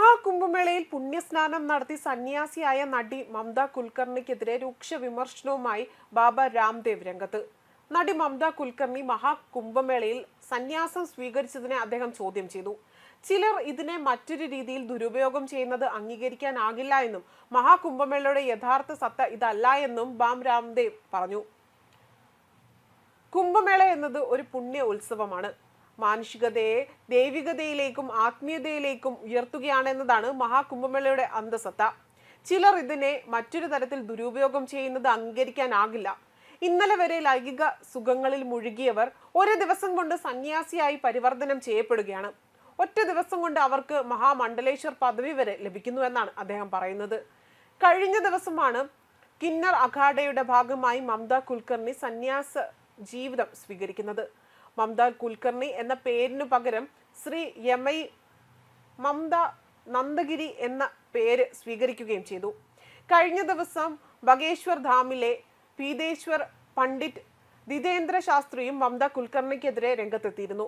മഹാകുംഭമേളയിൽ പുണ്യസ്നാനം നടത്തി സന്യാസിയായ നടി മമത കുൽക്കർണിക്കെതിരെ രൂക്ഷ വിമർശനവുമായി ബാബ രാംദേവ് രംഗത്ത്. നടി മമത കുൽക്കർണി മഹാകുംഭമേളയിൽ സന്യാസം സ്വീകരിച്ചതിനെ അദ്ദേഹം ചോദ്യം ചെയ്തു. ചിലർ ഇതിനെ മറ്റൊരു രീതിയിൽ ദുരുപയോഗം ചെയ്യുന്നത് അംഗീകരിക്കാനാകില്ല എന്നും മഹാകുംഭമേളയുടെ യഥാർത്ഥ സത്ത ഇതല്ല എന്നും ബാം രാംദേവ് പറഞ്ഞു. കുംഭമേള എന്നത് ഒരു പുണ്യ ഉത്സവമാണ്. മാനുഷികതയെ ദൈവികതയിലേക്കും ആത്മീയതയിലേക്കും ഉയർത്തുകയാണെന്നതാണ് മഹാകുംഭമേളയുടെ അന്തസത്ത. ചിലർ ഇതിനെ മറ്റൊരു തരത്തിൽ ദുരുപയോഗം ചെയ്യുന്നത് അംഗീകരിക്കാനാകില്ല. ഇന്നലെ വരെ ലൈംഗിക സുഖങ്ങളിൽ മുഴുകിയവർ ഒരു ദിവസം കൊണ്ട് സന്യാസിയായി പരിവർത്തനം ചെയ്യപ്പെടുകയാണ്. ഒറ്റ ദിവസം കൊണ്ട് അവർക്ക് മഹാമണ്ഡലേശ്വർ പദവി വരെ ലഭിക്കുന്നു എന്നാണ് അദ്ദേഹം പറയുന്നത്. കഴിഞ്ഞ ദിവസമാണ് കിന്നർ അഖാഡയുടെ ഭാഗമായി മമത കുൽക്കർണി സന്യാസ ജീവിതം സ്വീകരിക്കുന്നത്. മമത കുൽക്കർണി എന്ന പേരിനു പകരം ശ്രീ യമൈ മമത നന്ദഗിരി എന്ന പേര് സ്വീകരിക്കുകയും ചെയ്തു. കഴിഞ്ഞ ദിവസം ബഗേശ്വർ ധാമിലെ പീതേശ്വർ പണ്ഡിറ്റ് ദിതേന്ദ്ര ശാസ്ത്രിയും മമത കുൽക്കർണിക്കെതിരെ രംഗത്തെത്തിയിരുന്നു.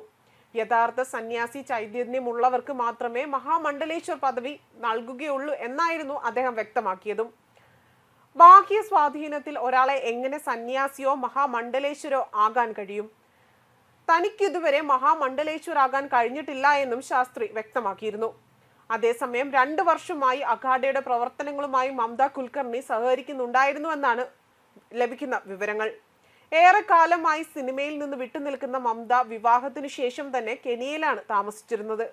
യഥാർത്ഥ സന്യാസി ചൈതന്യമുള്ളവർക്ക് മാത്രമേ മഹാമണ്ഡലേശ്വർ പദവി നൽകുകയുള്ളൂ എന്നായിരുന്നു അദ്ദേഹം വ്യക്തമാക്കിയതും. ബാഹ്യ സ്വാധീനത്തിൽ ഒരാളെ എങ്ങനെ സന്യാസിയോ മഹാമണ്ഡലേശ്വരോ ആകാൻ കഴിയും? തനിക്കിതുവരെ മഹാമണ്ഡലേശ്വരാകാൻ കഴിഞ്ഞിട്ടില്ല എന്നും ശാസ്ത്രി വ്യക്തമാക്കിയിരുന്നു. അതേസമയം 2 വർഷമായി അഖാഡയുടെ പ്രവർത്തനങ്ങളുമായി മമത കുൽക്കർണി സഹകരിക്കുന്നുണ്ടായിരുന്നു എന്നാണ് ലഭിക്കുന്ന വിവരങ്ങൾ. ഏറെക്കാലമായി സിനിമയിൽ നിന്ന് വിട്ടുനിൽക്കുന്ന മമത വിവാഹത്തിനു ശേഷം തന്നെ കെനിയയിലാണ് താമസിച്ചിരുന്നത്.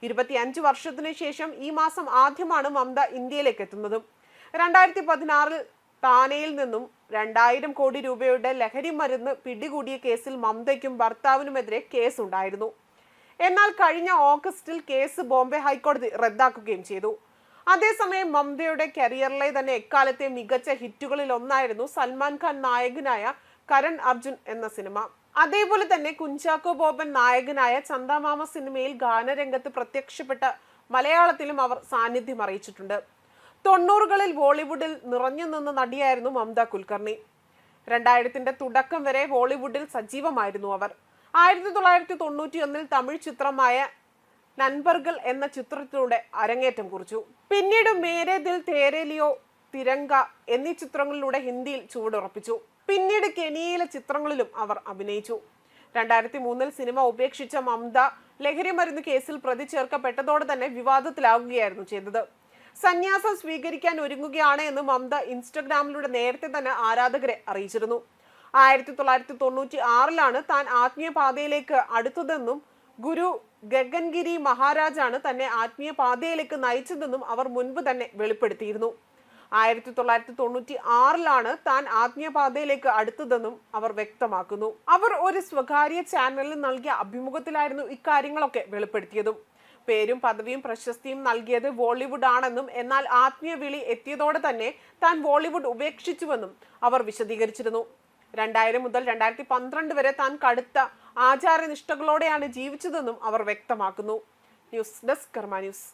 25 വർഷത്തിനു ശേഷം ഈ മാസം ആദ്യമാണ് മമത ഇന്ത്യയിലേക്ക് എത്തുന്നതും. 2016 താനെയിൽ നിന്നും 2000 കോടി രൂപയുടെ ലഹരി മരുന്ന് പിടികൂടിയ കേസിൽ മമതയ്ക്കും ഭർത്താവിനുമെതിരെ കേസ് ഉണ്ടായിരുന്നു. എന്നാൽ കഴിഞ്ഞ ഓഗസ്റ്റിൽ കേസ് ബോംബെ ഹൈക്കോടതി റദ്ദാക്കുകയും ചെയ്തു. അതേസമയം മമതയുടെ കരിയറിലെ തന്നെ എക്കാലത്തെ മികച്ച ഹിറ്റുകളിൽ ഒന്നായിരുന്നു സൽമാൻ ഖാൻ നായകനായ കരൺ അർജുൻ എന്ന സിനിമ. അതേപോലെ തന്നെ കുഞ്ചാക്കോ ബോബൻ നായകനായ ചന്ദമാമ സിനിമയിൽ ഗാനരംഗത്ത് പ്രത്യക്ഷപ്പെട്ട മലയാളത്തിലും അവർ സാന്നിധ്യം അറിയിച്ചിട്ടുണ്ട്. 90കളിൽ ബോളിവുഡിൽ നിറഞ്ഞു നിന്ന നടിയായിരുന്നു മമത കുൽക്കർണി. 2000ന്റെ തുടക്കം വരെ ബോളിവുഡിൽ സജീവമായിരുന്നു അവർ. 1991 തമിഴ് ചിത്രമായ നൻപർകൾ എന്ന ചിത്രത്തിലൂടെ അരങ്ങേറ്റം കുറിച്ചു. പിന്നീട് മേരെ ദിൽ തേരെ ലിയോ, തിരങ്ക എന്നീ ചിത്രങ്ങളിലൂടെ ഹിന്ദിയിൽ ചുവടുറപ്പിച്ചു. പിന്നീട് കെനിയയിലെ ചിത്രങ്ങളിലും അവർ അഭിനയിച്ചു. 2003 സിനിമ ഉപേക്ഷിച്ച മമത ലഹരി മരുന്ന് കേസിൽ പ്രതി ചേർക്കപ്പെട്ടതോടെ തന്നെ വിവാദത്തിലാവുകയായിരുന്നു ചെയ്തത്. സന്യാസം സ്വീകരിക്കാൻ ഒരുങ്ങുകയാണ് എന്ന് മമത ഇൻസ്റ്റഗ്രാമിലൂടെ നേരത്തെ തന്നെ ആരാധകരെ അറിയിച്ചിരുന്നു. 1996 താൻ ആത്മീയ പാതയിലേക്ക് അടുത്തതെന്നും ഗുരു ഗഗൻഗിരി മഹാരാജാണ് തന്നെ ആത്മീയ പാതയിലേക്ക് നയിച്ചതെന്നും അവർ മുൻപ് തന്നെ വെളിപ്പെടുത്തിയിരുന്നു. 1996 താൻ ആത്മീയ പാതയിലേക്ക് അടുത്തതെന്നും അവർ വ്യക്തമാക്കുന്നു. അവർ ഒരു സ്വകാര്യ ചാനലിൽ നൽകിയ അഭിമുഖത്തിലായിരുന്നു ഇക്കാര്യങ്ങളൊക്കെ വെളിപ്പെടുത്തിയതും. പേരും പദവിയും പ്രശസ്തിയും നൽകിയത് ബോളിവുഡ് ആണെന്നും എന്നാൽ ആത്മീയ വിളി എത്തിയതോടെ തന്നെ താൻ ബോളിവുഡ് ഉപേക്ഷിച്ചുവെന്നും അവർ വിശദീകരിച്ചിരുന്നു. 2000 മുതൽ 2012 വരെ താൻ കടുത്ത ആചാരനിഷ്ഠകളോടെയാണ് ജീവിച്ചതെന്നും അവർ വ്യക്തമാക്കുന്നു. ന്യൂസ് ഡെസ്ക് കർമ്മ ന്യൂസ്.